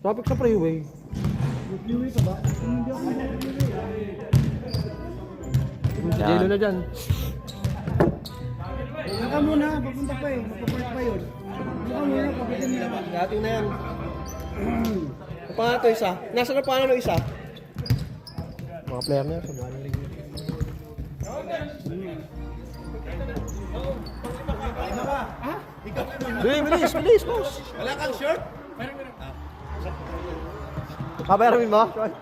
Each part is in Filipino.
Traffic sa freeway. Freeway ka ba? Hindi ako freeway. Jelo na dyan. Naka muna, papunta pa eh. Magpapark pa yun. Naka muna, papunta nila ba? Dating na yan. Paano ito isa? Nasa na paano isa? Mga player na yan. Sa mga rin. Bilis, bilis, boss. Wala kang short? Kabayaramin mo? Short.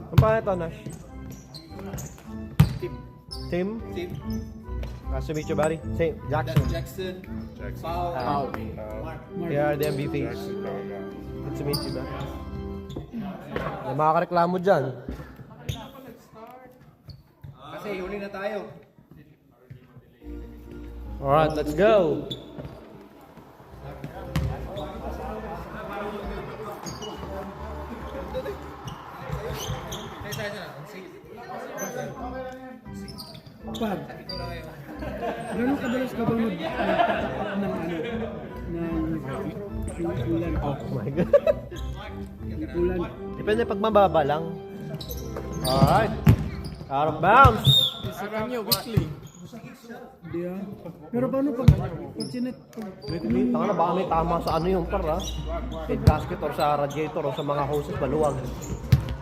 Ang paano ito, Nash? Tim? Tim. Nice to meet you, buddy. Same. Jackson. Jackson. Pau. They are the MVPs. Good to meet you, buddy. May makakareklamo dyan. Kasi huli na tayo. Alright, let's go. Pag. Gano'ng kadalas ka ba mag-pack ng ulan? Oh my God. Ulan. Depende pag mababa lang. Alright. Out of bounds. Sa kanya, weekly. Hindi ah. Pero paano pag sinet? Taka na, baka may tama sa ano yung par ha. Head gasket or sa radiator or sa mga hoses baluwag.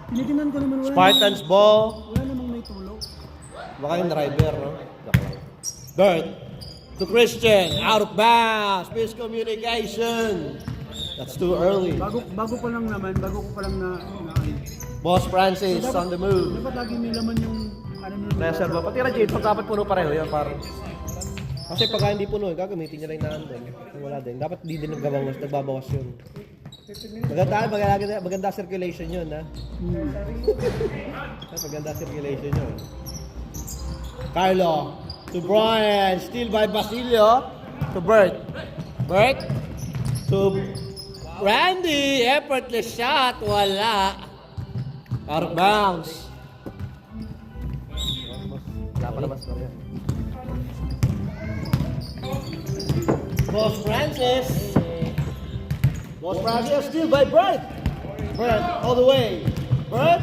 Tinitingnan ko naman wala. Spartans ball. Wala namang may tulog. Baka yung driver, no? Bert to Christian, out of bounds, miscommunication. That's too early. Bago pa lang naman, bago ko pa lang na Boss Francis on the move. dapat lagi may laman yung ano na Reserva. Pati radiator, dapat puno pareho yan para. Kasi pagka hindi puno, gagamitin niya lang na andun. Kung wala din. Dapat hindi din nagbabawas yun. Maganda circulation yun, ha? Maganda circulation yun. Carlo to Brian, steal by Basilio to Bert. Bert to Randy, effortless shot, wala. Out of bounds. Napalabas na rin. Boss Francis. Boss Francis, steal by Bert. Bert, all the way. Bert.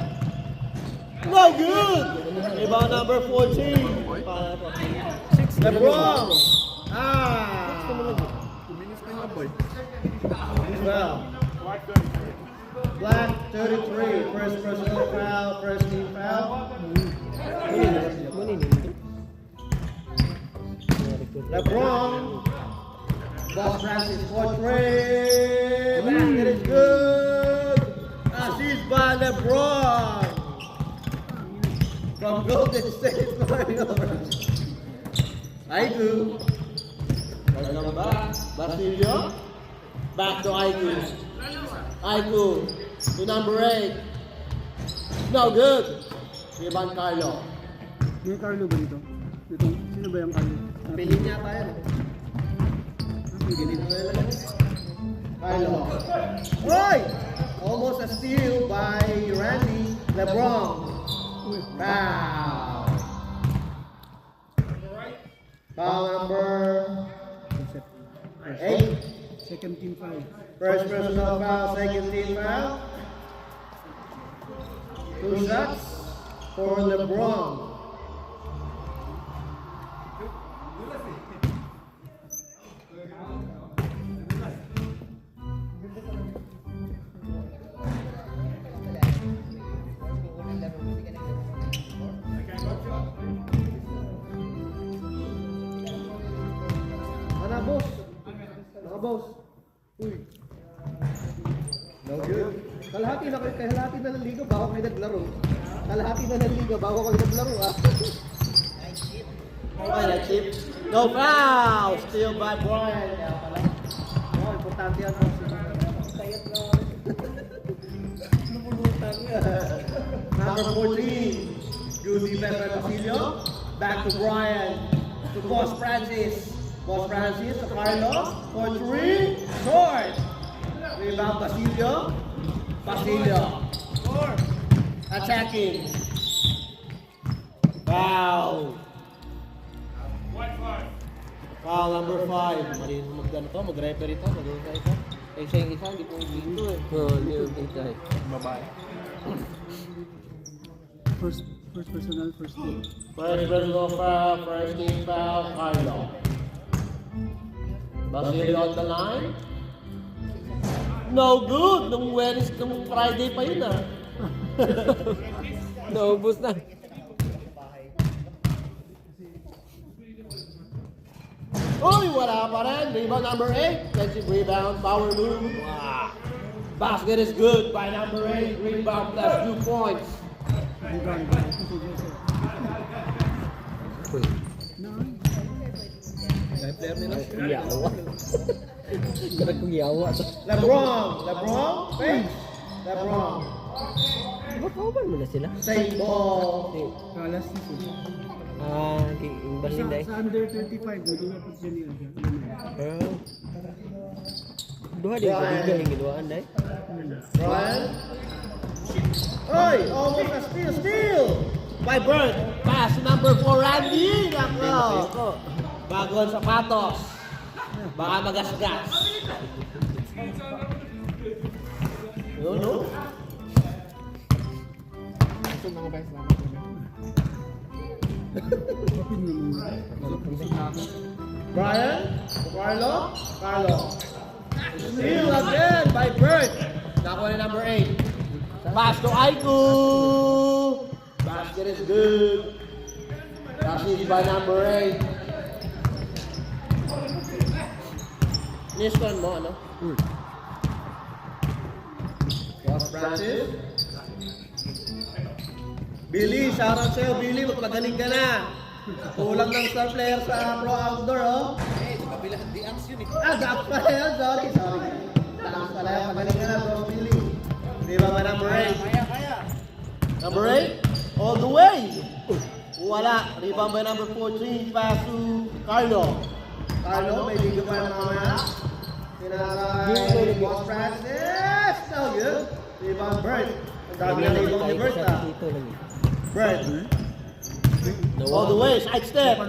No good! Rebound number 14. LeBron. Well. Black 33. First personal foul. First team foul. LeBron. Boss Francis for 3. Basket is good. Assist by LeBron. From Golden State Warriors. Aiku. Welcome back. Basilio. Back to Aiku. Aiku to number 8. No good. Ivan Carlo. May Carlo ba dito? Ito, sino ba yung Carlo? Piling niya tayo. Ganito na lang. Carlo. Hoy! Almost a steal by Randy LeBron. Foul. Foul number 8. Second team foul. First personal foul, second team foul. 2 shots for LeBron. Boss. Boss. Uy. No good. Kalahati na ng liga bago kayo naglaro. Kalahati na ng liga bago kayo naglaro, ah. Okay, night chip. No foul! Steal by Brian. Kaya pala. Oh, importante yan, boss. Tayat na. Lumulutan nga. Number 14. Judy Pepper Basilio. Back to Brian. To Boss Francis. Boss Francis to Carlo for 3. Short. Rebound Basilio. Basilio. Attacking. Foul. Foul number 5. Mali mag-ano to, mag-referee to, mag-referee to. Eh, siya yung isa, hindi po dito eh. Oo, hindi yung dito eh. Babae. First personal, first team. First personal foul, first team foul, Carlo. Basilio on the line. No good! Nung Wednesday, nung Friday pa yun ah. Naubos na. Uy, wala pa rin. Rebound number 8. Defensive rebound, power move. Wow. Basket is good by number 8. Rebound plus 2 points. Uy. Kaya player nila. Yawa. Ganag kong yawa. LeBron, face. LeBron. Bakauban mo na sila? Same ball. Last season. Yung basin dahil. Sa under 35, hindi na position niya. Duha din ko liga yung ginuaan dahil. Brian. Oy, almost a steal. By Bird. Pass number 4, Randy. Nako. Bago ang sapatos. Baka magasgas. No. Ito mga guys naman. Brian. Carlo. Steal again by Bird. Nakuha ni number 8. Pass to Aiku. Basket is good. Assist by number 8. Niston mo, ano? Ross Francis. Billy, shoutout sa'yo, Billy. Magpagaling ka na. Kulang ng star player sa Pro Outdoor, oh. Eh, sa kabila, di angs yun eh. Dapat pala yun. Sorry. Dapat pala yun. Magaling ka na, bro, Billy. Di ba ba number 8? Kaya. Number 8, all the way. Wala. Rebound by number 14, pass to Carlo. Carlo, may ligo pa ng mamaya. Sinasay, Ross Francis. So good. Rebound, Bird. Ang dami na rebound ni Bird, ah. Dito lang eh. Bird. All the way, side step.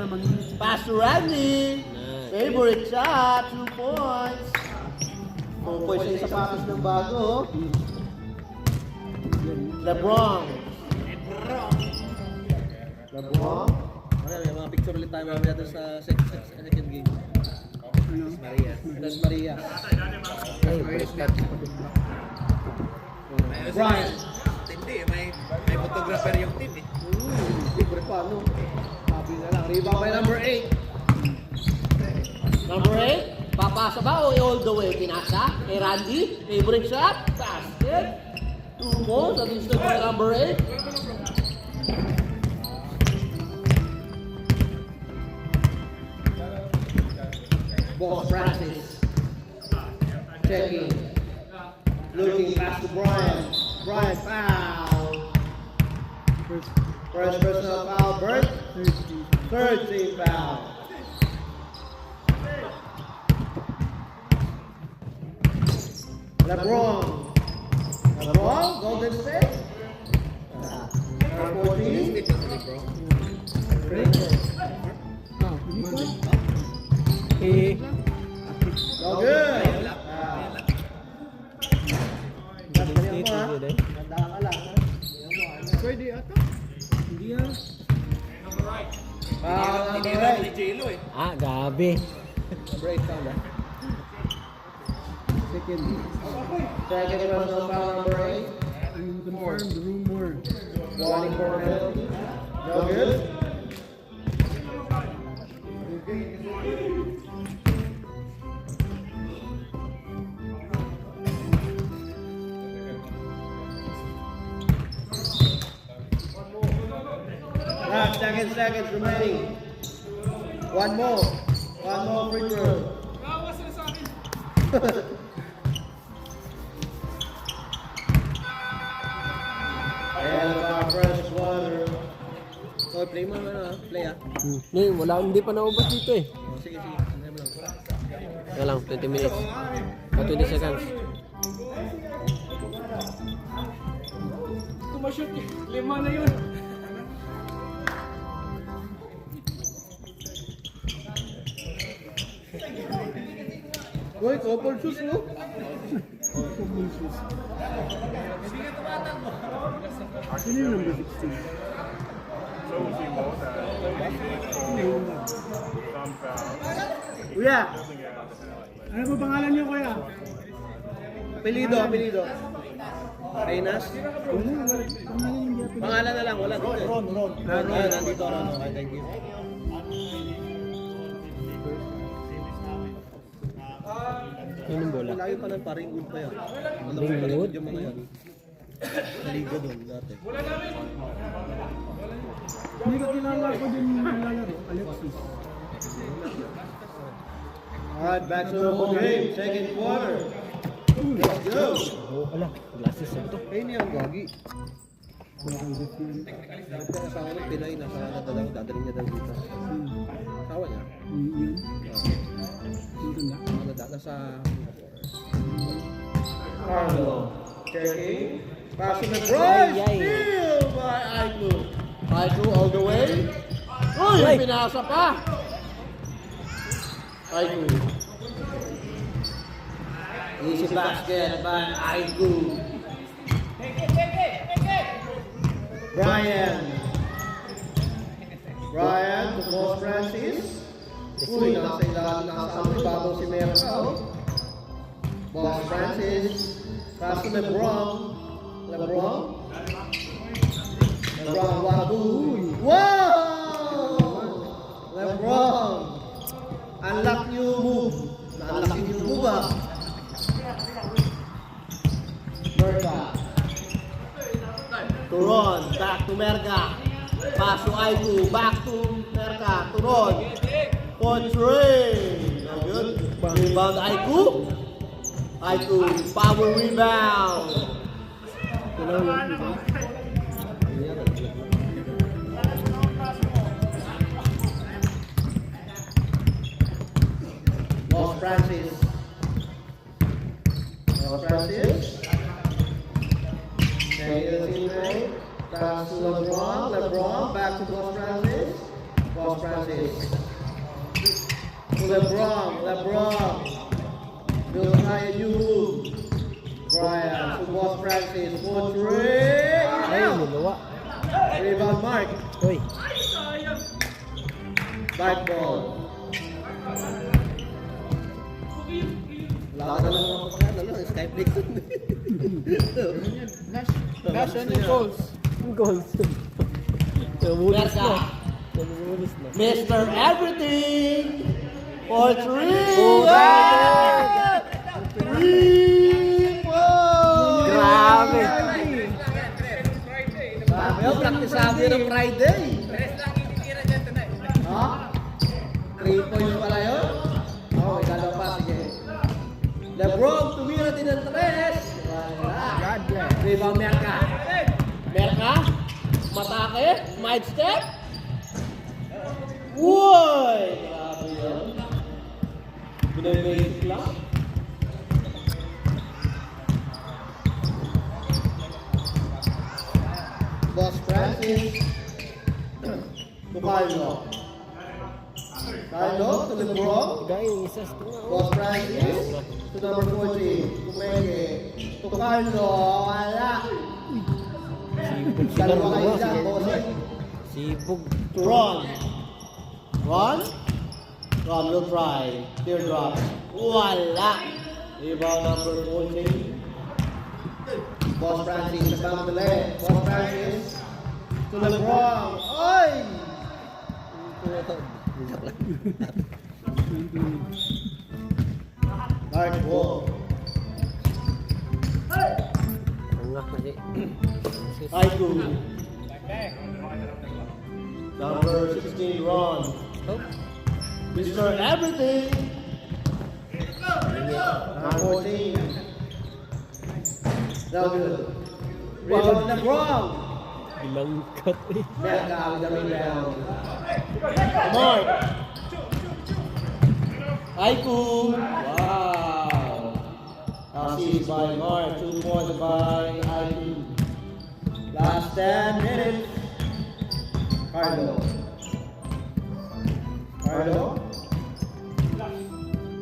Pass to Randy. Favorite shot, 2 points. 2 points sa isa pass ng bago. LeBron. Okay, may mga picture ulit tayo mamaya doon sa second game. Las Maria. Ay, baliktad. Brian. Hindi, may photographer yung team eh. Libre pa, no? Sabi na lang. Rebound by number 8. Number 8. Papasa ba o all the way? Pinasa? Kay Randy. Favorite shot. Basket. 2 points. Against the number 8. Boss Francis. Checking. Looking past to Brian. Brian foul. First personal foul, Bert. Third team foul. LeBron, Golden State. Number 14. Eh, So good. dito yun eh. Ganda ka lang. Pwede ata. Hindi yan. Foul number 8. J-Lo eh. Gabi. Break down, ah. Second. Second personal foul number 8. Unconfirmed rumor. Warning for penalty. No good. Last 10 seconds remaining. One more free throw. And our fresh water. So, play mo na, play ah. Hindi pa naubos dito eh. Sige. Kaya lang, 20 minutes. 20 seconds. Tumashoot, 5 na yun. Uy, couple shoes, no? Sino yung number 16? Kuya, Ano po pangalan niyo, kuya? apelido. Reynas? Pangalan yung Japanese. Pangalan na lang, wala dito. Ron. Nandito, Ron. Okay, thank you. Yun yung bola. Lagi pa ng paring wood pa yan. Ringwood? Yung mga yan. Naligo doon dati. Hindi ko kilala ko din yung naglalaro, Alexis. Alright, back to the game. Second quarter. Let's go. Oh, ala. Glasses ito. Ay, niya ang gagi. Ito ang asawa ng Pinay na sa nadalang dadalhin niya daw dito. Asawa niya. Yun. Yung tanda. Nasa Carlo. Checking. Passing the Bryce. Steal by Aiku. Aiku all the way. Uy, pinasa pa. Aiku. Easy basket by Aiku. Brian to Boss Francis. Uy, nasa ilalim ng asamoy bago si Mercado. Boss Francis. Pass to LeBron. Wahoo. Wow! LeBron. Unlock new move. Na-unlock yung new move ah. Merca. Turon. Back to Merca. Pass to Aiku. Back to Merca. Turon. For three. No good. Rebound Aiku. Power rebound. Boss Francis. Take the teammate. Pass to LeBron. Back to Boss Francis. To LeBron. Build high new move. Brian to Boss Francis. For three. Ay, nilawa. Rebound Mark. Uy. Back ball. Wala ka na lang mga pagkakala. Skype leak dun. Nash, ano yung goals? Goals. Namulis na. Namulis na. Mr. Everything. For three. Three. Wow. Grabe. Sabi ko, practice sabi ng Friday. Ha? 3 points pala yun? Oo, ikalaw pa. Sige. LeBron, tumira din ng 3. God bless. Rebound Merca. Matake. Might step. Uy! Grabe yun. Binay-basic lang. Boss Francis. To Carlo to LeBron. Gaya yung isa. Boss Francis. To number 14. Kumenge. To Carlo. Wala. Sibog sila Dalawa kayo mga. dyan, bossing. Sibog. To Ron will try. Teardrop. Wala. Rebound number 14. Boss Francis. Nagbago the leg. Boss Francis. To LeBron. Oy! Dark wall. Ang nga kasi. Aiku. Number 16, Ron. Oh. Mr. Everything. Number 14. Now good. Rebound LeBron. Ilang cut eh. Merca with the rebound. Mark. Aiku. Wow. Assist by Mark. 2 points by Aiku. Last 10 minutes. Carlo.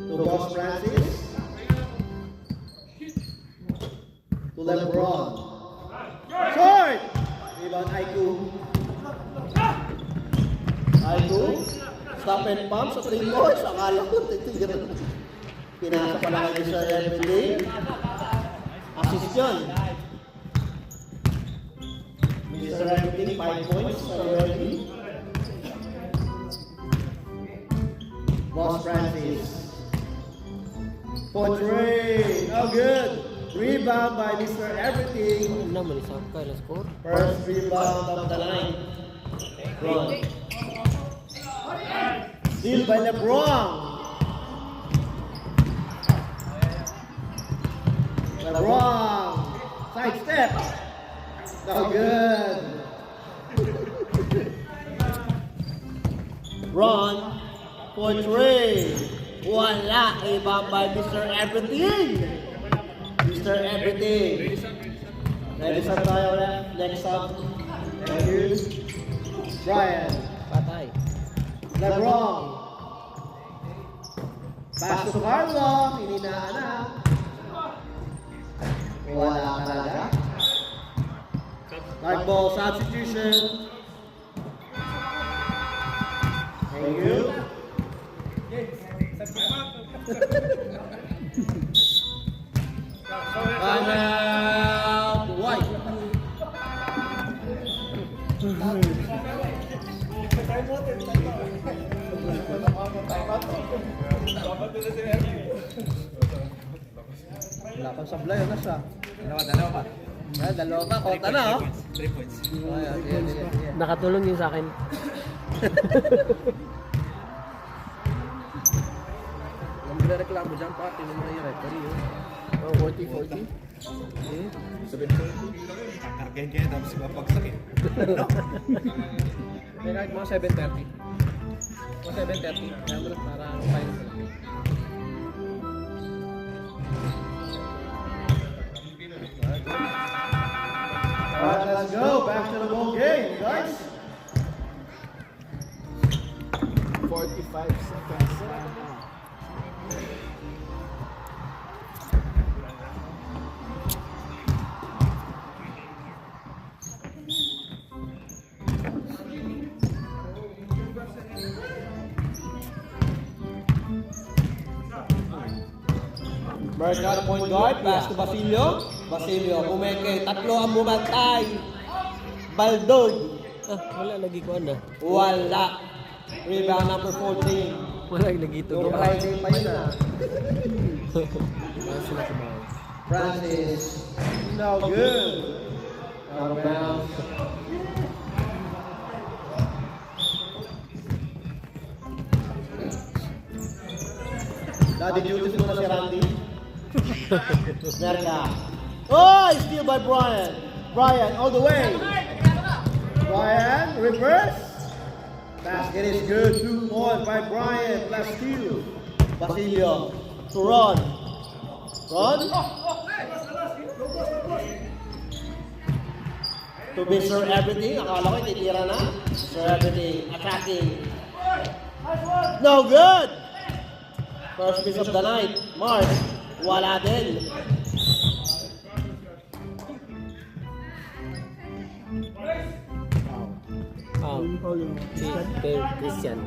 To Boss Francis. LeBron. Short! Rebound, Aiku. Aiku. Stop and pump sa 3 points. Akala ko, titigiran. Pinasa pa lang ito sa everything. Assist yun. Mr. Everything, 5 points already. Boss Francis. For 3. Oh, good. Rebound by Mr. Everything. Ano naman, isang kaya na score? First rebound of the night. LeBron. Steal by LeBron. LeBron. Side step. No good. Ron for 3. Wala. Rebound by Mr. Everything. Mr. Everything. Ready sa tayo left. Next up. Thank you. Brian. Patay. LeBron. Pass to Carlo. Hininaan na. Wala talaga. Light ball substitution. Thank you. Timeout. White. Wala pang sablay, ano siya? Dalawa pa. Dalawa pa, kota na oh. 3 points. Nakatulong yun sa akin. Ang reklamo dyan pa, tinan mo na yung referee yun. Oh, 40-40. 7:30. Kakargahin kaya tapos ibabagsak eh. May kahit mga 7:30. Mga 7:30. Kaya mo lang para final sila. Alright, let's go. Back to the ball game, guys. 45 seconds. Mercado point guard, pass to Basilio. Basilio, Pumeke, tatlo ang bumantay. Baldog, Ah, wala lagi ko na. wala. Rebound number 14. Wala lagi ito. Yung Friday pa yun ah. Wala sila kumain. Francis, no good. Out of bounds. Daddy duties mo na si Randy. Merka. Oh, steal by Brian. Brian, all the way. Brian, reverse. Basket is good. 2 points by Brian. Plus steal. Basilio to Ron. Ron. To Mr. Everything. Akala ko ititira na. Mr. Everything. Attacking. No good. First piece of the night. Mark. Wala din. Si Christian.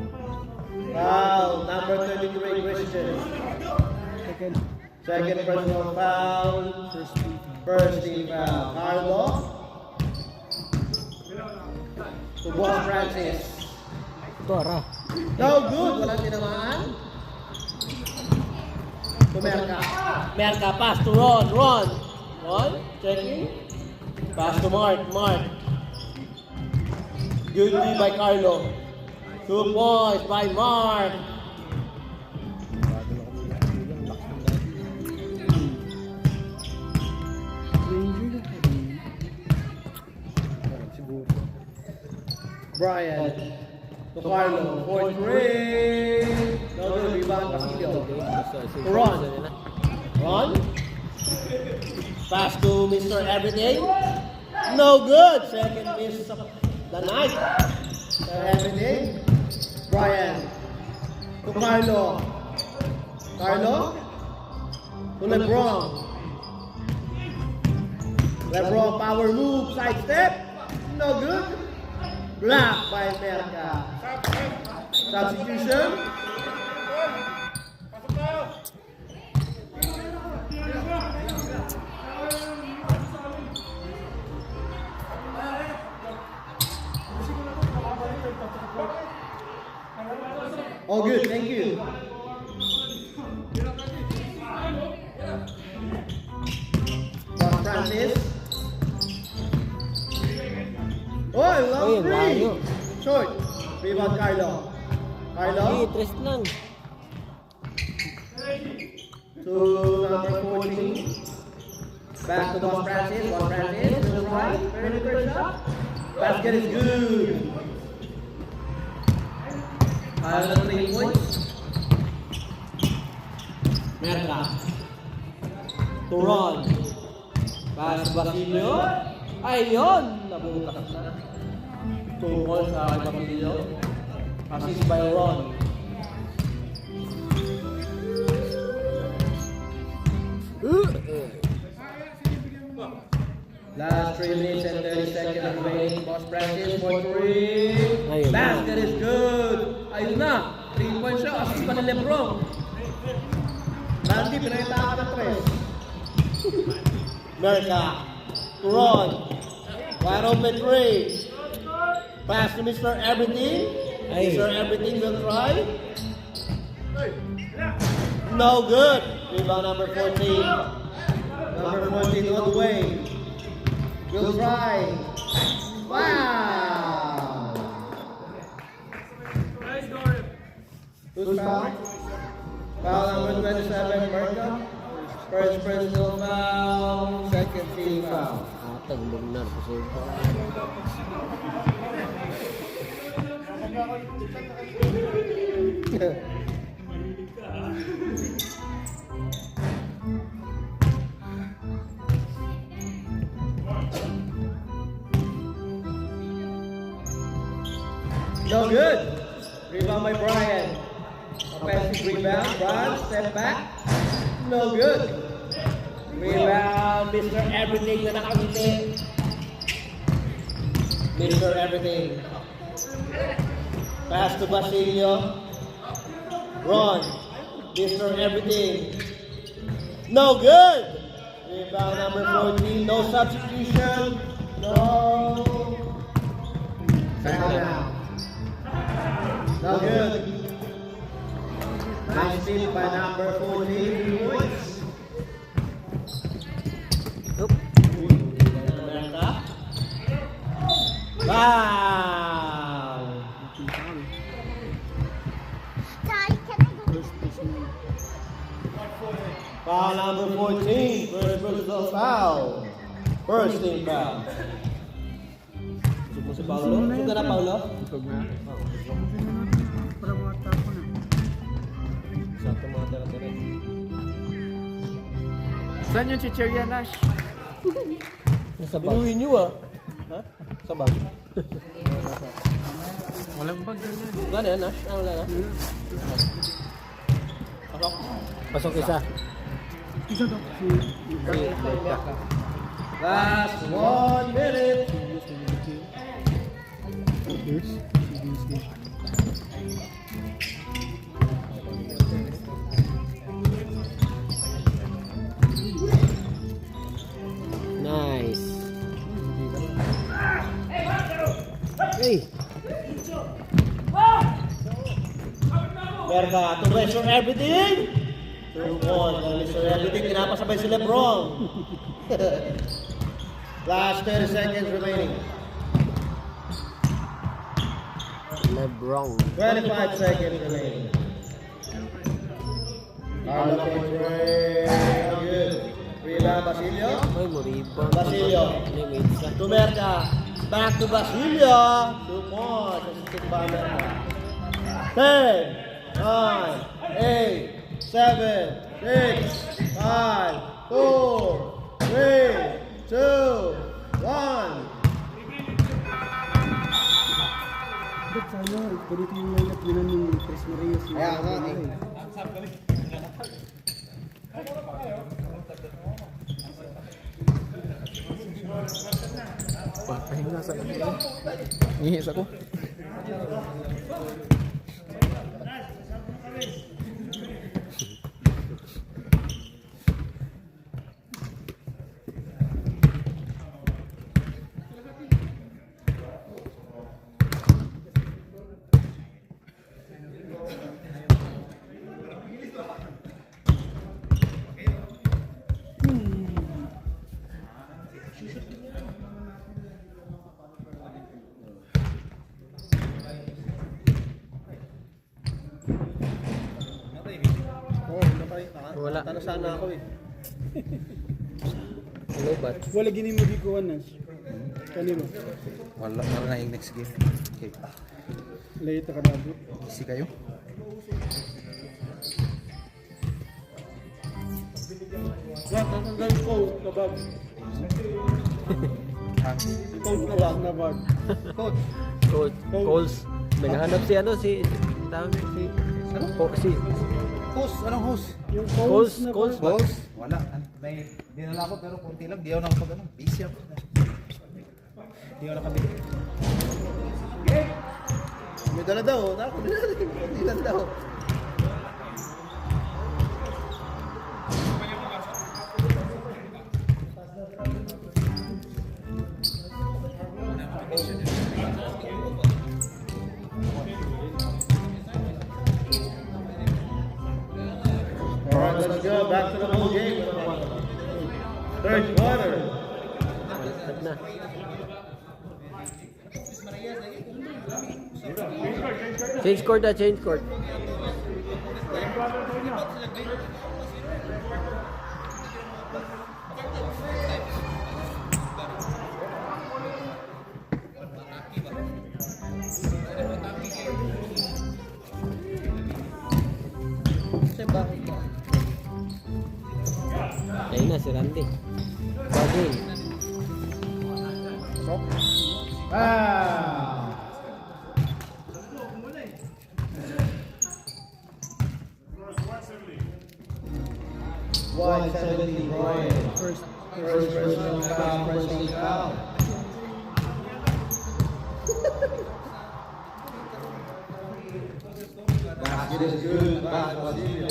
Foul. Number 33, Christian. Second personal foul. First team foul. Carlo. To Boss Francis. Tora. No good. Walang tinamaan. To Merka. Merka, pass to Ron. Ron. Ron, checking. Pass to Mark. Mark. Good D by Carlo. 2 points by Mark. Brian. To Carlo. 4-3. No good. Rebound, Basilio. To Ron. Ron. Pass to Mr. Everything. No good. Second miss of the night. Mr. Everything. Brian. To Carlo. Carlo. To LeBron. LeBron power move, side step. No good. Blocked by Merca. Substitution. All good, thank you. Boss Francis. Oh, long Ayun, three. layo. Short. Rebound Carlo. Carlo Hey, tres lang. to number 14. Back to Boss Francis. Boss Francis to the right. Very good shot. Basket is good. Carlo 3 points. Merca. To Ron. Pass Basilio. Ayun! Nabutas na. 2 points sa kay Basilio. Assist by Ron. Last 3 minutes and 30 seconds remaining. Boss Francis for 3. Ayun na. Basket is good. Ayun na. 3 points siya. Assist pa ni Lebron. Randy, pinakita ka ng 3. Merca. Ron. Wide open 3. Pass to Mr. Everything. Ay. Mr. Everything will try. No good. Rebound number 14. Number 14 all the way. Will try. Wow. Who's foul? Foul number 27, Merca. First personal foul. Second team foul. Atag, benar. Kasi No good. Rebound by Brian. Offensive rebound. Brian, step back. No good. Rebound, Mr. Everything na nakangiti. Mr. Everything. Pass to Basilio. Ron. Mr. Everything. No good. Rebound number 14. No substitution. No. Second down. No good. Nice steal by number 14. Points. Merca. Wow. Foul number 14. First personal foul. First team foul. Si Paulo? Suka na Paulo? Ito na. Para matapon na. sa ating mga tira-tira. Saan yung chichirya, Nash? Nasa bag. Inuwi nyo ah. Ha? Sa bag. Walang bag ganyan. Wala na yan ah. Ah, wala na. Pasok. Pasok isa. Isa to. Last 1 minute. Nice. Hey. Merca to Mr. Everything. Mr. Everything, pinapasabay si Lebron. Last 30 seconds remaining. Lebron. 25 seconds remaining. Carlo Contreras. Good. Rebound Basilio. Ay, moribang. Basilio. Limit To Merca. Back to Basilio. 2 points. Assisted by Merca. 10, 9, 8, 7, 6, 5, 4, 3, 2, 1. Ba't sana, ganito yung lineup nila ng Tres Marias. Kaya nga eh. Pahinga sa Ngihis ako. Wala. Talo sana ako eh. Lobat. Wala gini mo gikuan na. Kanino? Wala na yung next game. Okay. Late ka na. Easy kayo. What? Tatanggal ko na bag. Coach na bag. Na bag. Coach. Coles. Naghahanap si ano si tawag si si Host, anong host? Yung Coles, na Coles. bag. Boss? Wala. May dinala ko pero konti lang. Di ako nakapag ano. Busy ako. Di ako nakabili. May dala daw. Ako hindi lang daw. Alright, let's go back to the whole game. Third quarter. At na. Change court na, change court. Ayun na si Randy. Bagay. Wide 70, Brian. First personal foul, personal foul. Basket is good by Basilio.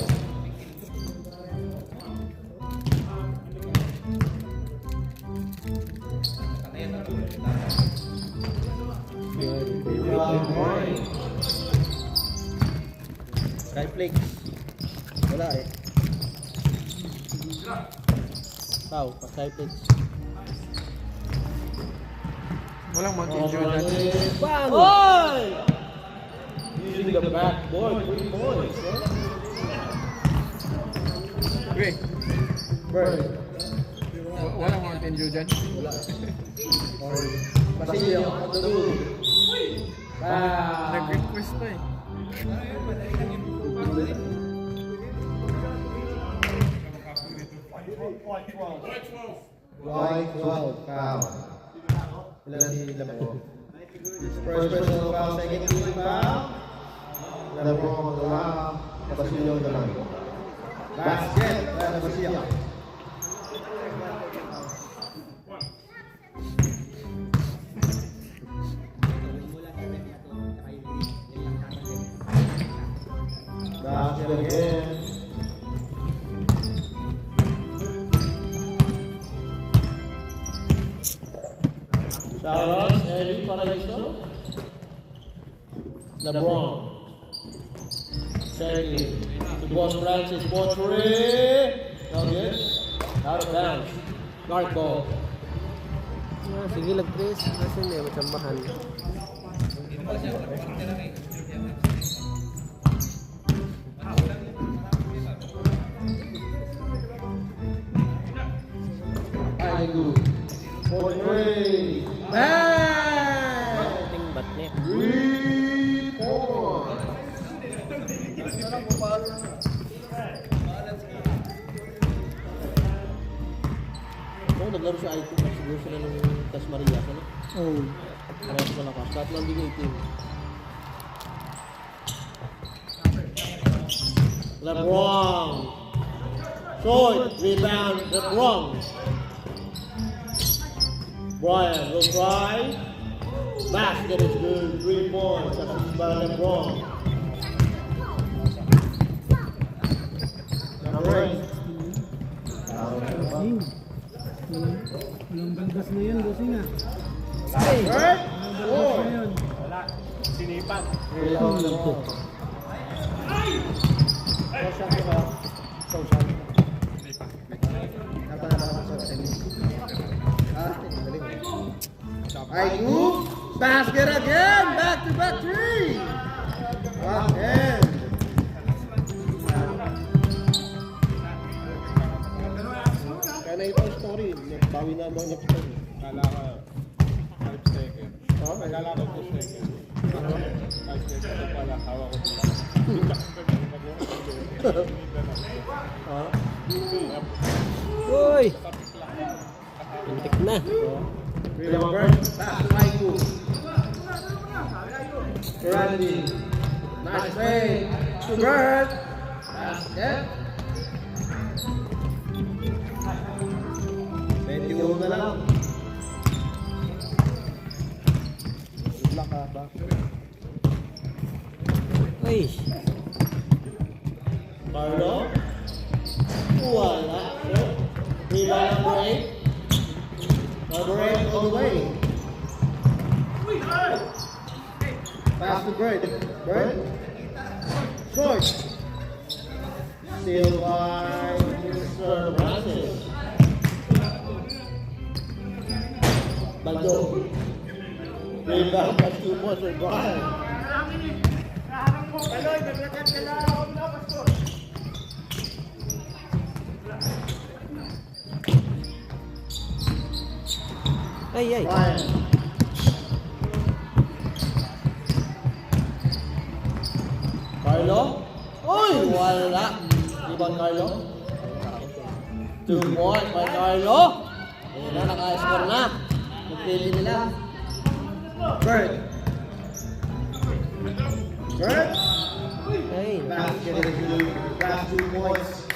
Right flick. Wala eh. Pau, pasay pitch. Walang mag-enjoy natin. Bang! Oy! Using the backboard, 3 points. Okay. Bird. Walang mag-enjoy dyan. Basilio, on the move. Nag-request pa eh. Wide 12 foul. Ilan si Lambo? First personal foul, second team foul. Lambo on the line. Basilio on the line. Basket, Basilio. Basket again. Charles, Eric Paraiso. LeBron. Second. To Boss Francis, ball three. Not good. Out of bounds. Guard ball. Ah, sige lang, Chris. Kasi may masambahan. Ay, good. 43. Bang! Ating bat net. 3 points. Kung naglaro sa Icon, siguro sila ng Tas Maria, ano? Oh. Parehas malakas. Lahat lang din 18. LeBron. Short. Rebound. LeBron. Brian will try. Basket is good. 3 points. Assist by LeBron. Number 8. Bossing. Walang bandas na yan, bossing ah. Right? Bandas 4. na yan. Aigu, basket again, back-to-back 3. Again. Kaya na ito story, bawi na mo next time. Kala ko 5 seconds. Kala ko 2 seconds. 5 seconds pala, hawak ko dito. Uy! Pintik na. Remember, pass to Aigu. Randy. Nice play. To Bird. Basket. 21 na lang. Good luck ha, ba? Uy! Carlo. Wala. Rebound number 8. Number 8 all the way. Pass to Bird. Bird. Short. Still by Mr. Francis. Bando. Rebound. That's 2 points for Brian. Ay, ay. Brian. Carlo. Uy, wala. Rebound Carlo. 2 points by Carlo. Ayan na, naka-score na. Magpili nila. Bird. Bird. Ay. Basket is good. Last 2 points.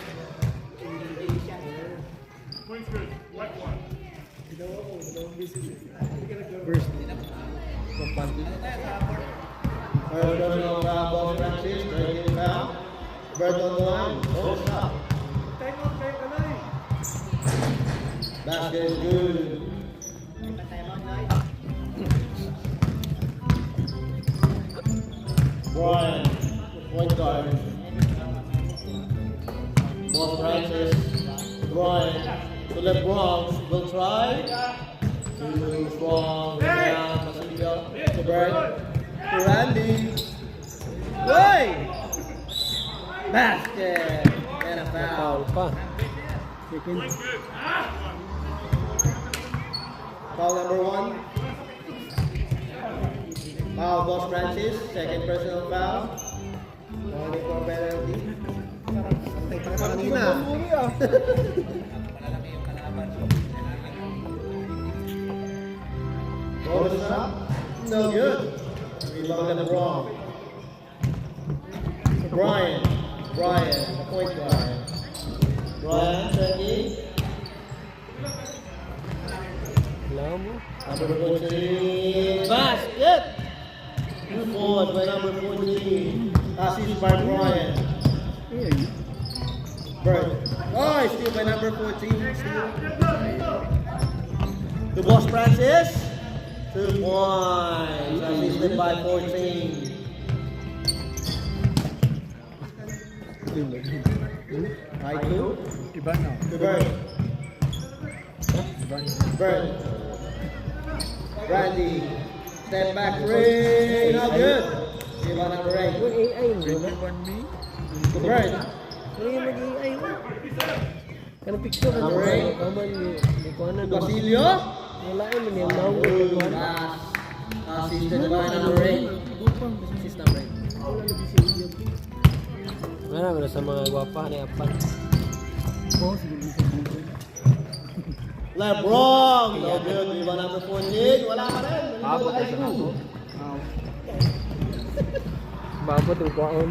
Third personal foul, Boss Francis. Breaking foul. Bird on the line. Don't stop. Basket is good. Brian, point guard. Boss Francis. Brian to LeBron. Will try. Too strong. Down. Basilio. To Bird. To Randy. Way! Basket. And a Foul foul. pa. Second. Foul number 1. Foul, Boss Francis. Second personal foul. Only for penalty. Antay pa kanina. Bonus up. No good. Rebound LeBron. Brian. Brian, the point guard. Brian, checking. Alam mo? Number 14. Basket! 2 points by number 14. Assist by Brian. Bird. Oh, steal by number 14. Steal. To Boss Francis. 2 points. Assisted by 14. Aigu. Iba na. To Bird. Bird. Randy. Step back 3. Not good. Rebound number 8. Uy, AI mo na. To Bird. Ano yung mag-AI mo? Kanang picture ka Number na. 8. Kaman, may kuha na. Basilio. Wala yun, may niyang Good kuha. pass. Assisted by number 8. Assist number 8. Ano sa mga gwapa ni Apan. LeBron. No good. Rebound number 14. Wala ka rin. Abot na sa ako. Babot yung kuhaon.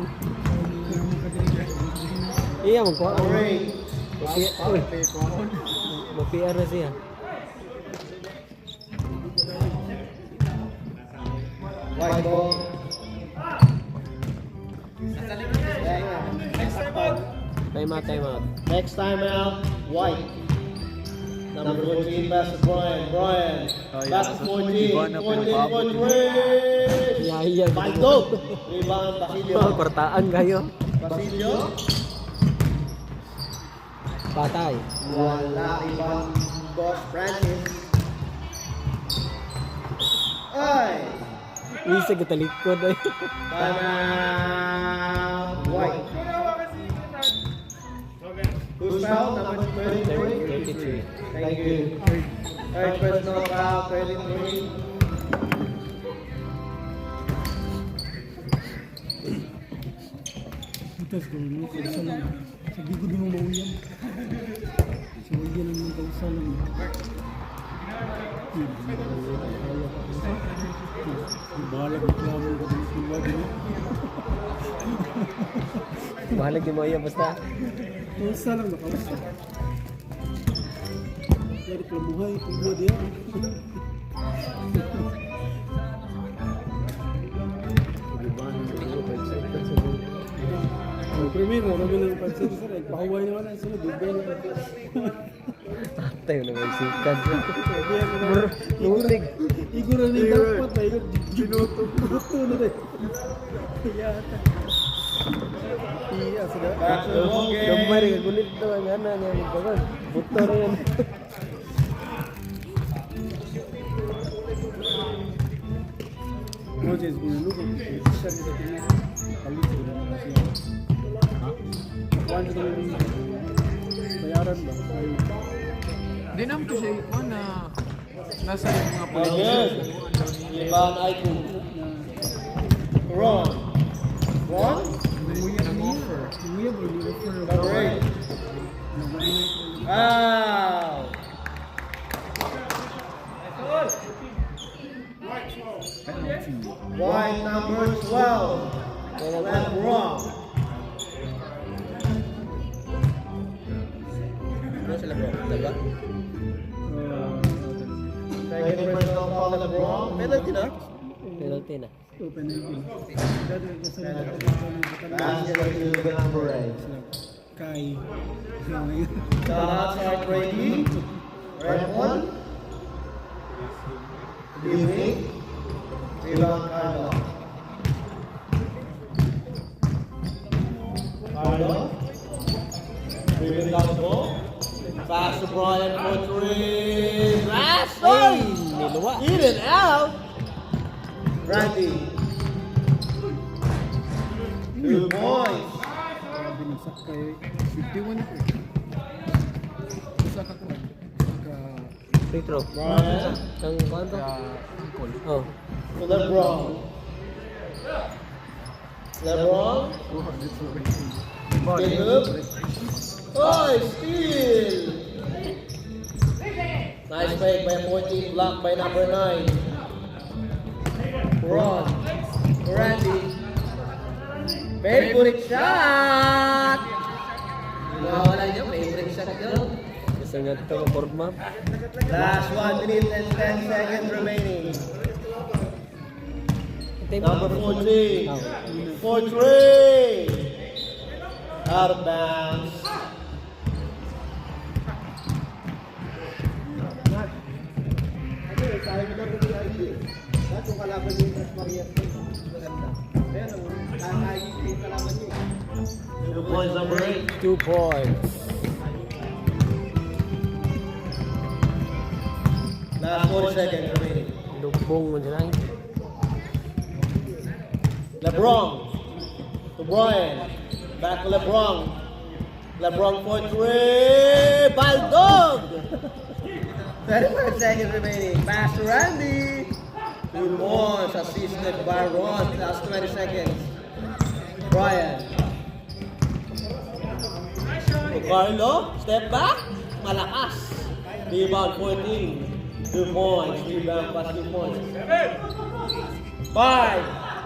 Iya, magkuhaon. Number 8. Uy, mag-PR na siya. White ball. Time out. Next time out, White. Number 14, pass to Brian. Brian, back to 14. 14 for three. Yaya. Baldog. Rebound, Basilio. Kortaan kayo. Basilio. Patay. Wala. Rebound, Boss Francis. Ay! Isa ka talikod ay. Time out, White. Who's foul? Number 33. 33. Thank you. Third personal foul, 33. Butas ko, no? Kausa lang. Sabi ko di mo mauyan. So, yan ang mga kausa lang. Bahala ko klamo ko din sila din. Bahalag di mo iya basta. Kausa lang na kausa. Pero klamuhay, tubo dia. Primero, namin ang pansin sir, pahuway naman ang sila, dubay na. Tatay na may sikat. Lurig. Igor na yung dapat na, ginuto na rin. Yata. Iya, sudah. Back to the ball game. Gambar ka gulit daw ang ana niya magkaroon. Buto na yan. Moses, gunulu ko. Siya nito tingnan. Kalit ko na siya. Once na bayaran ba? Di naman ko siya ikaw na nasa yung mga Again. Rebound, Aiku. Ron. Ron? Umuya ba yung offer? Number 8. Foul. White number 12. Left wrong. Ano sila bro? Dalawa? Second personal foul, left wrong. Penalty na. Penalty na. Open na yun. Dati ko sa Basket to number 8. Kai. Shots are ready. Red one. Evening. Rebound, Carlo. Carlo. Dribbling down the ball. Pass to Brian for three. Pass! Ay! Niluwa. In and out. Randy. 2 points. Binagsak kay 51 ko. Isa ka ko. Free throw. Brian. Kang kwanto? Oh. To LeBron. LeBron. Caleb. Oh, steal! Nice fake by 14, blocked by number 9. Ron. Randy. Favorite shot! Wala niyo, favorite shot niyo. Gusto nga ito ka forma. Last 1 minute and 10 seconds remaining. Number 14. For 3. Out of bounds. Two points, number 8. 2 points. Last 40 seconds remaining. Lubong mo dyan. LeBron to Brian. Back to LeBron. LeBron for 3. Baldog! 35 seconds remaining. Pass to Randy. 2 points assisted by Ron. Last 20 seconds. Brian. To Carlo. Step back. Malakas. Rebound 14. 2 points. Rebound plus 2 points. 5,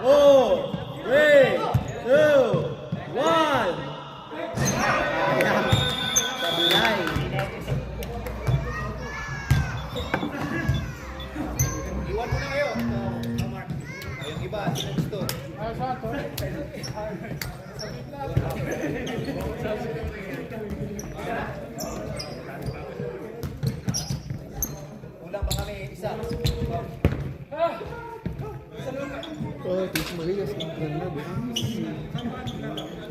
4, 3, 2, 1. Ayan. Sablay. Iwan mo na kayo. Ayong iba Kulang pa kami isa. Oh, tis Marias ang ganda.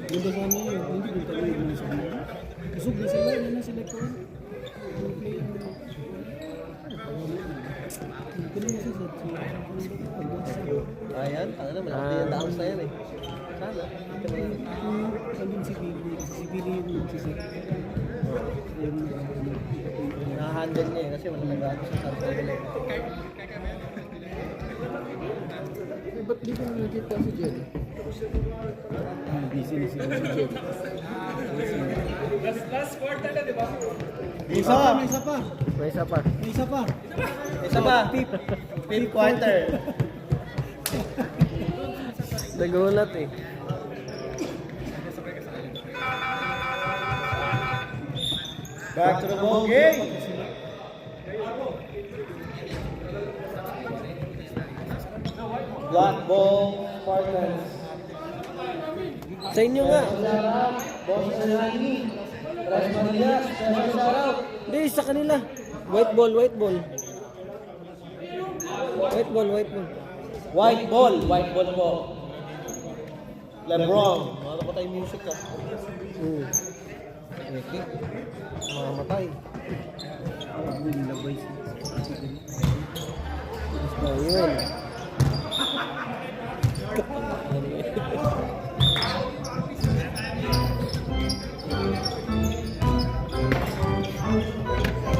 Ganda sana yun. Hindi ko talaga yun sa kanila. Kusog na sila. Yan na sila ko. Play ang... Hindi ko lang isa sa... Ayan, tanga na, malaki yung daang sa yan eh. Sana. Sabihin si Billy. Kasi si Billy yung nagsisip. Nakahandle niya eh, kasi wala nag-aano sa sarap na Eh, ba't di ko na nakita si Jen? Busy na sila si Jen. May isa pa! May isa pa! May isa pa. May isa pa! Isa pa! Fifth quarter. Nagulat eh. Back to the ball game. Black ball, Spartans. Sa inyo nga. Boss Nani. Ras Marias, special shoutout. Hindi, sa kanila. White ball, white ball. White ball, white ball. White ball po. Lebron. Ano pa tayo music ka? Okay. Mamatay. Nilabay si Ayun.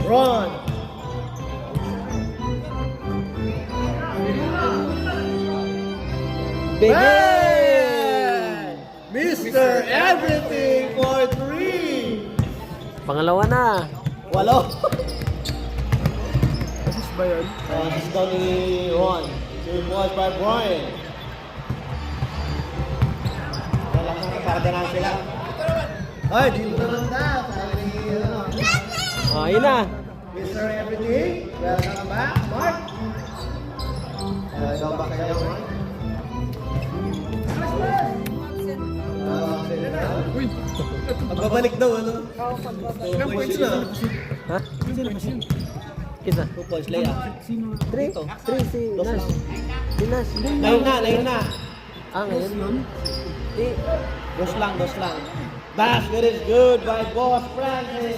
Ron. Bigay! Mr. Everything for 3. Pangalawa na. Walo. Assist ba yan? Assist daw ni Ron. 2 points by Brian. Wala kang kapardanan sila. Ay, dito naman na. Sabi ni, Ayun na. Mr. Everything, welcome back, Mark. Welcome back kayo, Mark. Uy! Magbabalik daw, ano? Ilang points na? Ha? Sino ba siya? Kita. 2 points layup. Sino? 3 si Nas. Si Nas. Layo na. Ah, ngayon. Eh, Dos lang. Basket is good by Boss Francis.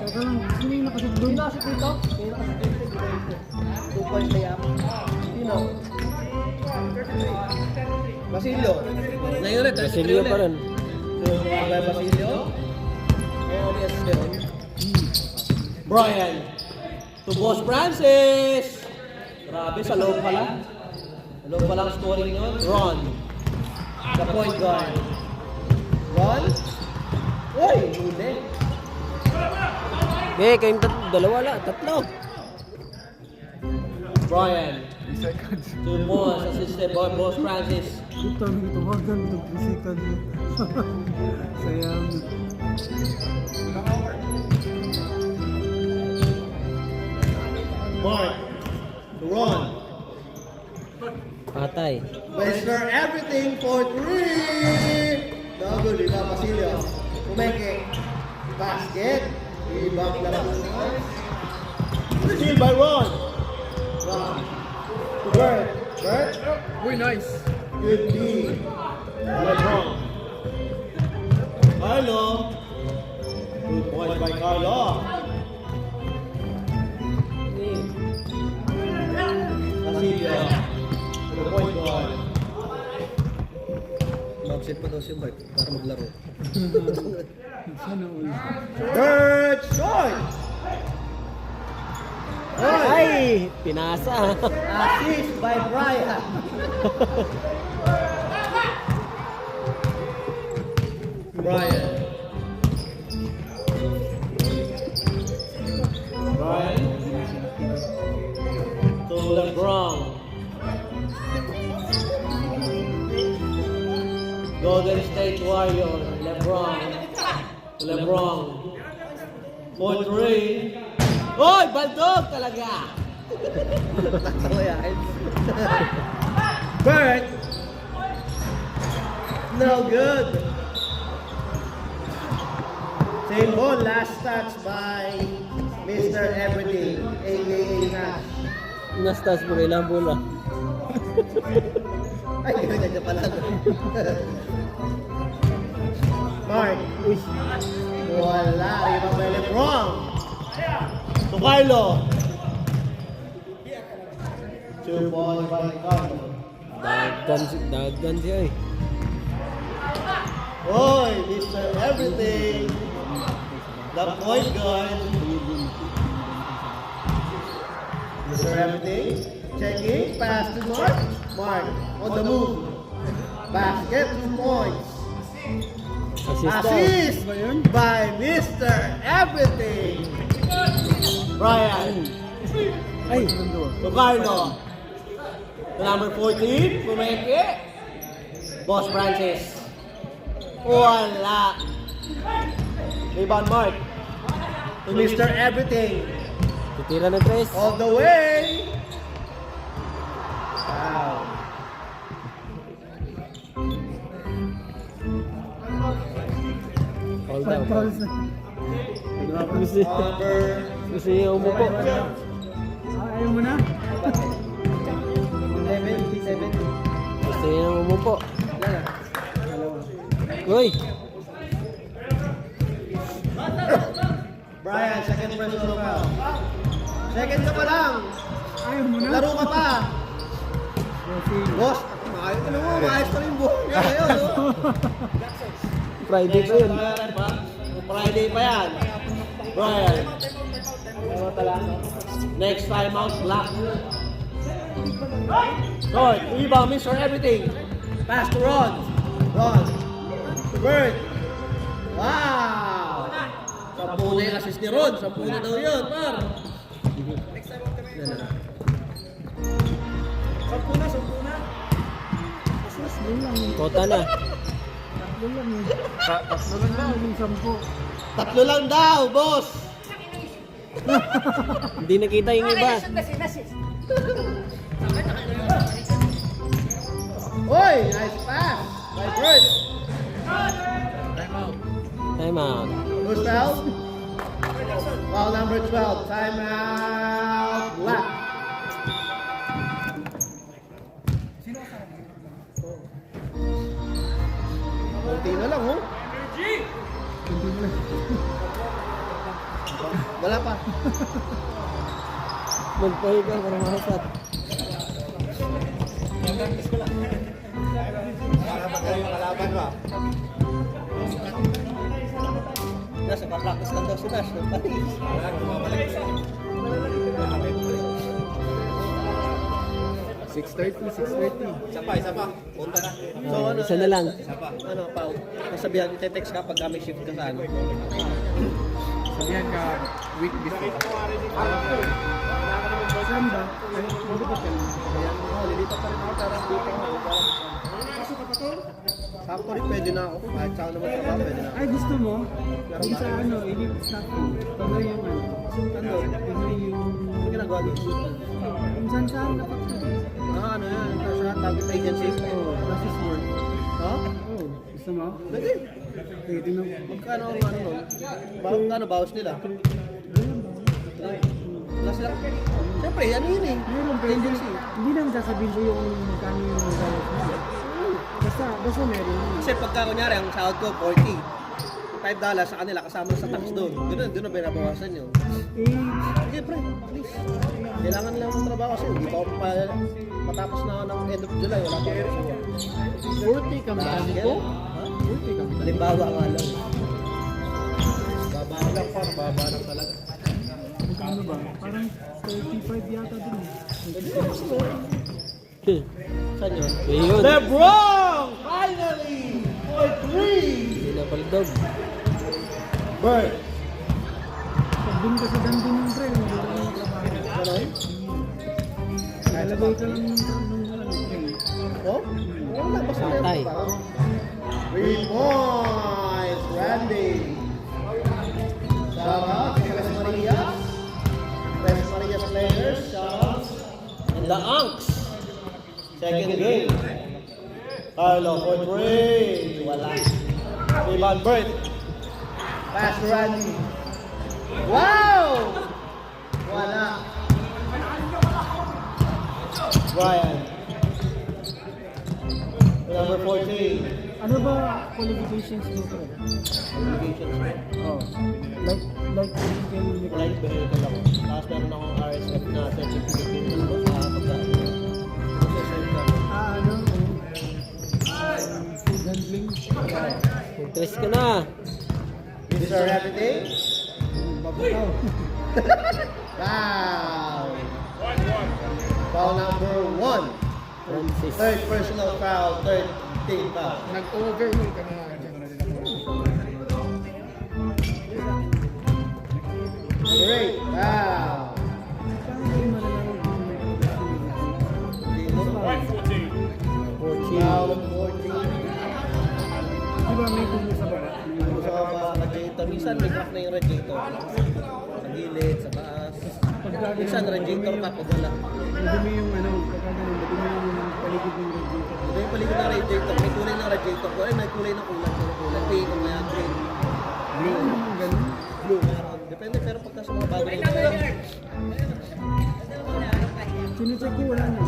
Teka lang, sino yung nakasip doon? Sino nakasip dito? 2 points layup. Sino? Basilio. Ngayon ulit. Basilio pa rin. So, by Basilio. Oh, yes, Leon. Brian. To Boss Francis. Grabe, sa loob pala. Sa loob pala ang scoring yun. Ron. The point guard. Ron. Uy, huli. Eh, kayong dalawa lang. Tatlo. Brian. 2 points assisted by Boss Francis. Ito, tawagan ito, physical yun. Sayang. Mark. To Ron. Patay. Mr. Everything for 3. Double nila Basilio. Umeke. Basket. Ibang lalaki. Steal by Ron. Ron. To Bert. Bert. Uy, nice! Good D. LeBron. Carlo. 2 points by Carlo. Basilio. To the point guard. Mag-set pa daw siya Bert para maglaro. Sana all. Bert short. Ay! Pinasa. Assist by Brian. Brian. To LeBron. Golden State Warrior. LeBron. For 3. Oy, baldog talaga. Natawa yan. Bert! No good. Same ball, last touch by Mr. Everything, aka Nash. Nastas mo kailang bola. Ay, ganyan pala. Mark. Uy. Wala. Ibang balik wrong. To Carlo. 2 balls by Carlo. Dagan siya eh. Oy, Mr. Everything. The point guard. Mr. Everything. Checking. Pass to Mark. Mark on the move. Basket, 2 points. Assist by Mr. Everything. Brian. Ay! To Carlo. To number 14. Pumeke. Boss Francis. Wala. Rebound Mark. To Mr. Everything. Titira ng tres. All the way. Wow. All down. Fouls na. Gusto niya umupo. Ayaw mo na? 7. Gusto niya umupo. Uy! Brian, second personal foul. Second ka pa lang. Ayaw mo na? Laro ka pa. Boss, maayos ka naman. Maayos pa rin yung buhok niya ngayon. No? Friday pa yun. Friday pa yan. Brian. Next time out, black. Short, rebound, Mr. Everything. Pass to Ron. Ron. To Bird. Wow! 10 na yung assist ni Ron. 10 na daw yun, par. Kota na. Tatlo lang eh. Tatlo lang daw. Yung 10. 3 lang daw, boss. Hindi nakita yung iba. Oy, nice pass by Bird. Time out. Who's foul? Foul number 12. Timeout. Black. Kunti na lang, oh. Wala pa. Magpahiga para makasat. Kalaban ba? Nasa pa-practice lang daw si Nash. Patis. 6:30. Isa pa. Punta na. So ano? Isa na lang. Ano, Pao? Nasabihan, ite-text ka pag kami shift ka sa ano. Sabihan ka week before. Saan ba? Ay, malipit ka lang. Lilipat pa rin ako para dito. Sakto rin, pwede na ako. Kahit saan naman ito, pwede na ako. Ay, gusto mo? Yung sa ano, elite staffing. Panoy yung ano. Ano? Panoy yung... Ano ginagawa dito? Kung saan saan na Ano yan? Sa tag agency? Oo, process work. Ha? Oo, gusto mo? Pwede. Okay, tingnan mo. Magkano ang ano nun? Magkano bawas nila? Wala sila. Siyempre, ano yun eh? Meron, pero hindi naman sasabihin ko yung magkano yung magkano. Basta meron. Kasi pagka kunyari, ang sahod ko, 40. $5 sa kanila, kasama sa tax doon. Doon na binabawasan nyo. Eh, Siyempre, please. Kailangan lang ng trabaho kasi hindi pa ako matapos na ako ng end of July. Wala pa ako. 40 ka mekaniko? 40 ka mekaniko? Halimbawa nga lang. Baba lang pa, baba lang talaga. Magkano ba? Parang 35 yata din. Saan yun? Ayun. LeBron! Finally! For 3! Hindi na palidog. Bird! Pag dun ka sa dandun ng trail, hindi ka lang trabaho. Ganon? Lalagay ka lang ng trail. Oh? Wala, basta na Patay. yun. 3 points! Randy! Shout out kay West Maria. West Maria players, shout out. the Anks. Second game. Carlo for 3. Wala. Rebound Bert. Pass to Randy. Wow! Wala. Brian. Number 14. Ano ba qualifications nito? Qualifications. Oh. Like vehicle. Light vehicle ako. Tapos meron akong RSF na certificate din ako sa pagkain. Ano? Food handling. Interest ka na. Mr. Everything. Babutaw. Wow! Foul number 1. Francis. Third personal foul. Third team foul. Nag-overrule ka na. Great. Wow! Foul 14. Di ba may kumo sa baba? Sa mga radiator. Minsan may crack na yung radiator. Sa gilid, sa taas. Minsan radiator ka pag wala. Madumi yung ano, pagka ganun, madumi yung paligid ng radiator. Ito yung paligid ng radiator. May kulay ng radiator ko. Ay, may kulay ng ulan. Pink o kaya green. Blue. Ganun. Blue. Meron. Depende, pero pagka sa mga bago na yung Sinecheck ko, wala na.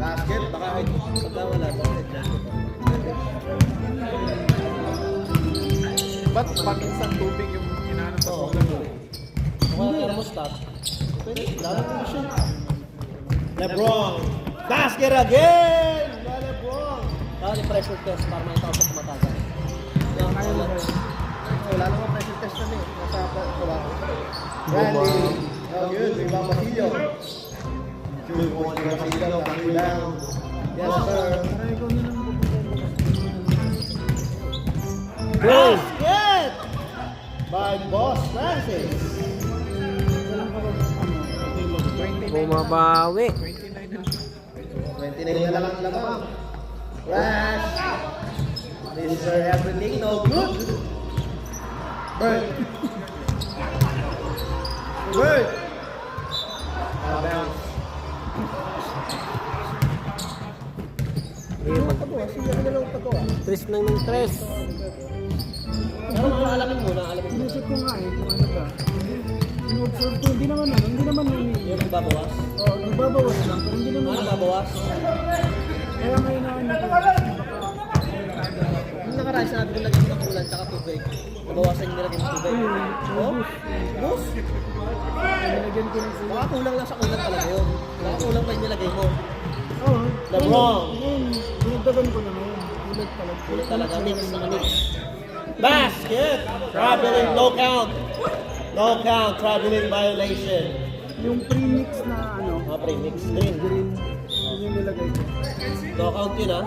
basket, baka pagka wala. Basket jacket. Ba't paminsan tubig yung inaano sa Oo. ulan? Kung thermostat, pwede, lalong mo siya. Lebron! Basket again! Lebron! Kaya ni pressure test para may tao sa tumatagal. Wala namang pressure test na eh. Nasa wala. Randy! Oh, good. May Basilio. Two points by Basilio. Back rebound. Yes, sir. Para ikaw na lang Basket! By Boss Francis. Bumabawi. 29 na lang ang lamang. Flash! Mr. Everything, no good. Bird. Bird. Bounce. Tres lang ng tres. Pero mga alamin muna, alamin muna. Sinecheck ko nga kung ano ba. In-observe ko, hindi naman yun. Yung nagbabawas. Oh, nagbabawas lang, pero hindi naman. Ano nagbabawas? Kaya ngayon na Yung nakaraan sinabi ko lagyan ng ulan tsaka tubig. Nabawasan yung nilagyan ng tubig. Oh? Bus? nilagyan ko ng Baka kulang lang sa ulan talaga yun. Baka kulang pa yung nilagay mo. Oo. Lebron. Yun, dinagdagan ko na ngayon. Ulit talaga. Kulit talaga. Mix na mix. Basket! Traveling, no count. No count. Traveling violation. Yung premix na ano, Mga pre-mix. Green. green, yun yung nilagay ko. No count yun ah.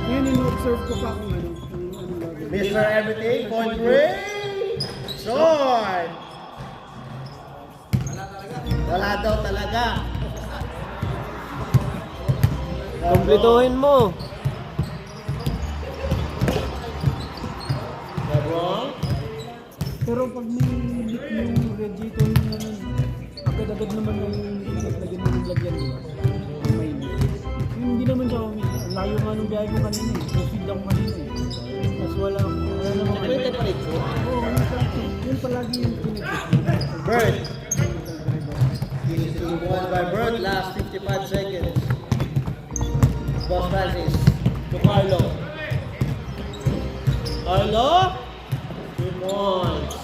Ngayon, in-observe ko pa kung ano. Kung ano lagi. Mr. Everything, point three. Short! Wala daw talaga. Kompletuhin mo. Lebron. Pero pag may leak yung radiator yung ano, agad-agad naman yung lagyan mo yung lagyan mo. Pag may leak. Yung hindi naman siya kami. Layo nga nung biyahe ko kanina eh. Feed ako kanina eh. Tapos wala naman. Ano yung temperature? Oo, yun palagi yung pinag-check. Bird. Easy to one by Bird. Last 55 seconds. Boss Francis to Carlo. Carlo? 2 points.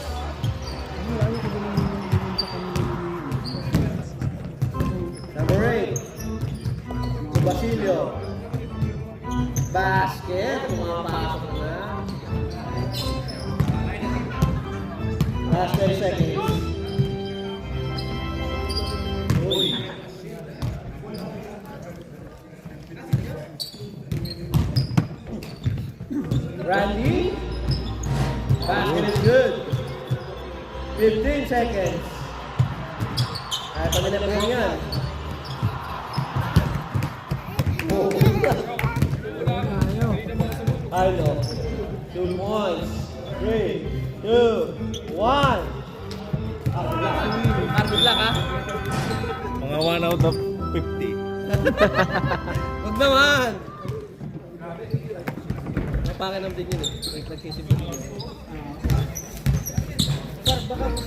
Layo ko din yung sa kanina. Number 8. To Basilio. Basket. Pumapasok na. Last 30 seconds. Uy. Randy. Basket is good. 15 seconds. Ay, pamilip ko yan. Oh. Carlo. 2 points. 3, 2, 1. Good luck ha. Mga 1 out of 50. Huwag naman. Napakinam din yun eh. Nagsisibig yun. Sir, baka ano ko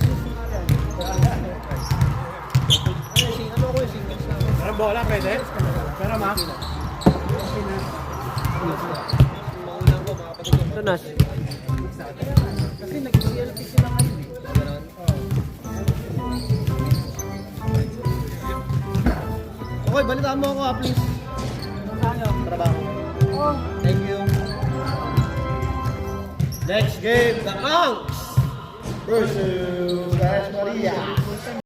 yung singles na. Pero bola, pwede? Pero ma? Maulang ko, makapatid ko. Tunas. Kasi nag-CLP sila ngayon eh. Ganon. Okay, balitaan mo ako please. Trabaho. Thank you. Next game, the Anks versus Las Marias.